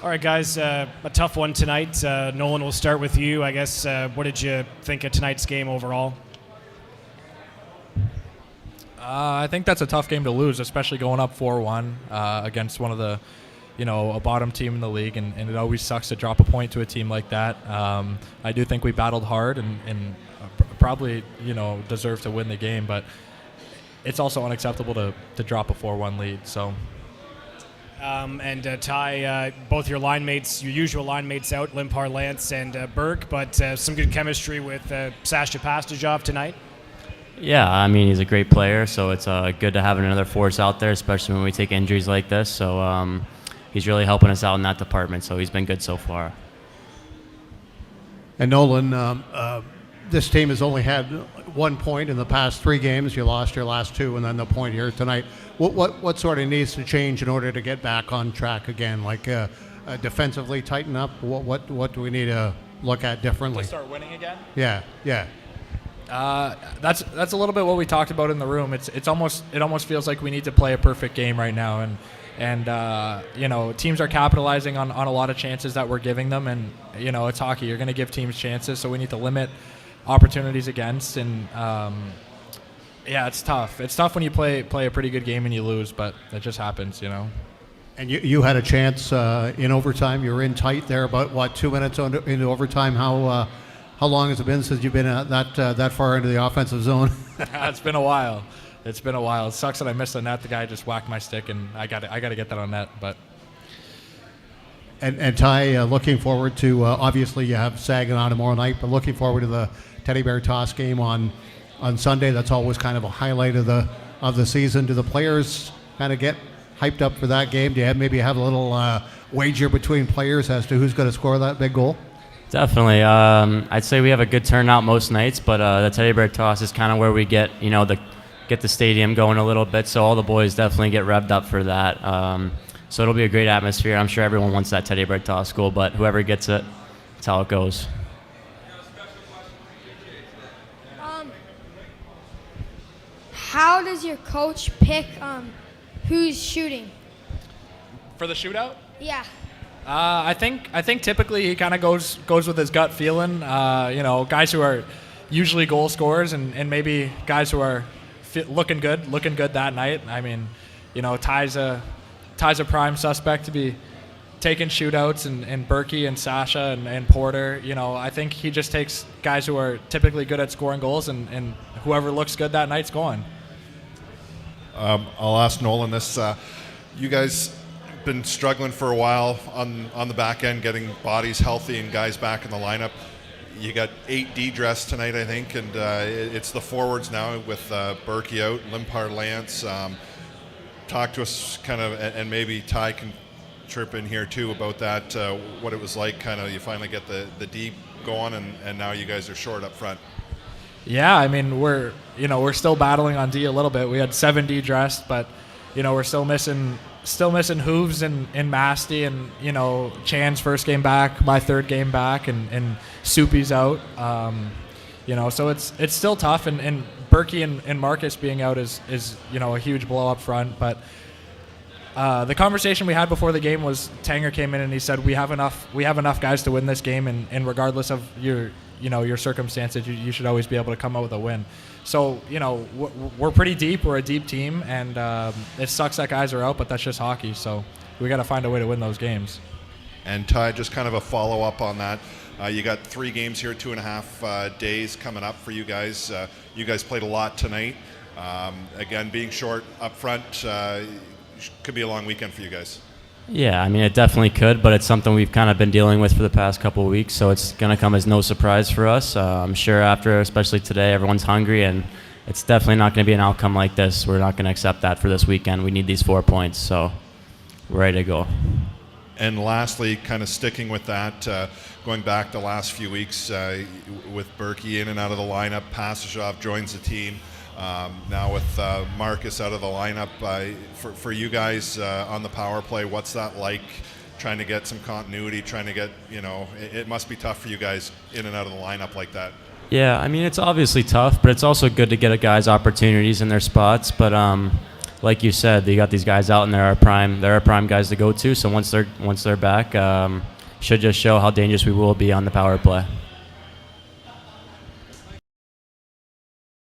All right, guys, a tough one tonight. Nolan, we'll start with you. I guess, what did you think of tonight's game overall? I think that's a tough game to lose, especially going up 4-1 against one of the, a bottom team in the league, and it always sucks to drop a point to a team like that. I do think we battled hard and probably, deserve to win the game, but it's also unacceptable to drop a 4-1 lead. So. And Ty, both your line mates, your usual line mates out, Limpar, Lance, and Burke, but some good chemistry with Sasha Pastajov tonight. Yeah, I mean, he's a great player, so it's good to have another force out there, especially when we take injuries like this. So he's really helping us out in that department, so he's been good so far. And Nolan, this team has only had 1 point in the past 3 games. You lost your last 2, and then the point here tonight. What sort of needs to change in order to get back on track again? Like defensively tighten up? What do we need to look at differently? To start winning again? Yeah. That's a little bit what we talked about in the room. It almost feels like we need to play a perfect game right now, and teams are capitalizing on a lot of chances that we're giving them, and it's hockey. You're going to give teams chances, so we need to limit opportunities against, and it's tough. It's tough when you play a pretty good game and you lose, but it just happens, And you had a chance in overtime. You were in tight there, about 2 minutes into overtime. How long has it been since you've been that far into the offensive zone? It's been a while. It sucks that I missed the net. The guy just whacked my stick, and I got to get that on net. But and Ty, looking forward to obviously you have Saginaw tomorrow night, but looking forward to the Teddy Bear Toss game on Sunday. That's always kind of a highlight of the season. Do the players kind of get hyped up for that game? Do you maybe have a little wager between players as to who's going to score that big goal? Definitely. I'd say we have a good turnout most nights, but the Teddy Bear Toss is kind of where we get, get the stadium going a little bit, so all the boys definitely get revved up for that. So it'll be a great atmosphere. I'm sure everyone wants that Teddy Bear Toss goal, but whoever gets it, that's how it goes. How does your coach pick who's shooting? for the shootout? Yeah. I think typically he kind of goes with his gut feeling. Guys who are usually goal scorers and maybe guys who are looking good that night. I mean, Ty's a prime suspect to be taking shootouts, and Berkey and Sasha and Porter. I think he just takes guys who are typically good at scoring goals, and whoever looks good that night's going. I'll ask Nolan this. You guys been struggling for a while on the back end, getting bodies healthy and guys back in the lineup. You got 8 D dressed tonight, I think, and it's the forwards now with Berkey out, Limpar, Lance. Talk to us kind of, and maybe Ty can chirp in here too about that, what it was like, kind of you finally get the D going, and now you guys are short up front. Yeah, I mean, we're still battling on D a little bit. We had 7 D dressed, but we're still missing Hooves and Masty, and Chan's first game back, my third game back, and Soupy's out. So it's still tough, and Berkey and Marcus being out is a huge blow up front. But the conversation we had before the game was Tanger came in and he said we have enough guys to win this game, and regardless of your circumstances, you should always be able to come out with a win. So, we're pretty deep. We're a deep team, and it sucks that guys are out, but that's just hockey. So we got to find a way to win those games. And Ty, just kind of a follow-up on that. You got 3 games here, 2.5 days coming up for you guys. You guys played a lot tonight. Again, being short up front could be a long weekend for you guys. Yeah, I mean, it definitely could, but it's something we've kind of been dealing with for the past couple of weeks, so it's going to come as no surprise for us. I'm sure after, especially today, everyone's hungry, and it's definitely not going to be an outcome like this. We're not going to accept that for this weekend. We need these 4 points, so we're ready to go. And lastly, kind of sticking with that, going back the last few weeks with Berkey in and out of the lineup, Pastajov joins the team. Now with Marcus out of the lineup, for you guys on the power play, what's that like, trying to get some continuity, trying to get, it must be tough for you guys in and out of the lineup like that. Yeah, I mean, it's obviously tough, but it's also good to get guys opportunities in their spots. But like you said, you got these guys out and they're our prime guys to go to. So once they're back, should just show how dangerous we will be on the power play.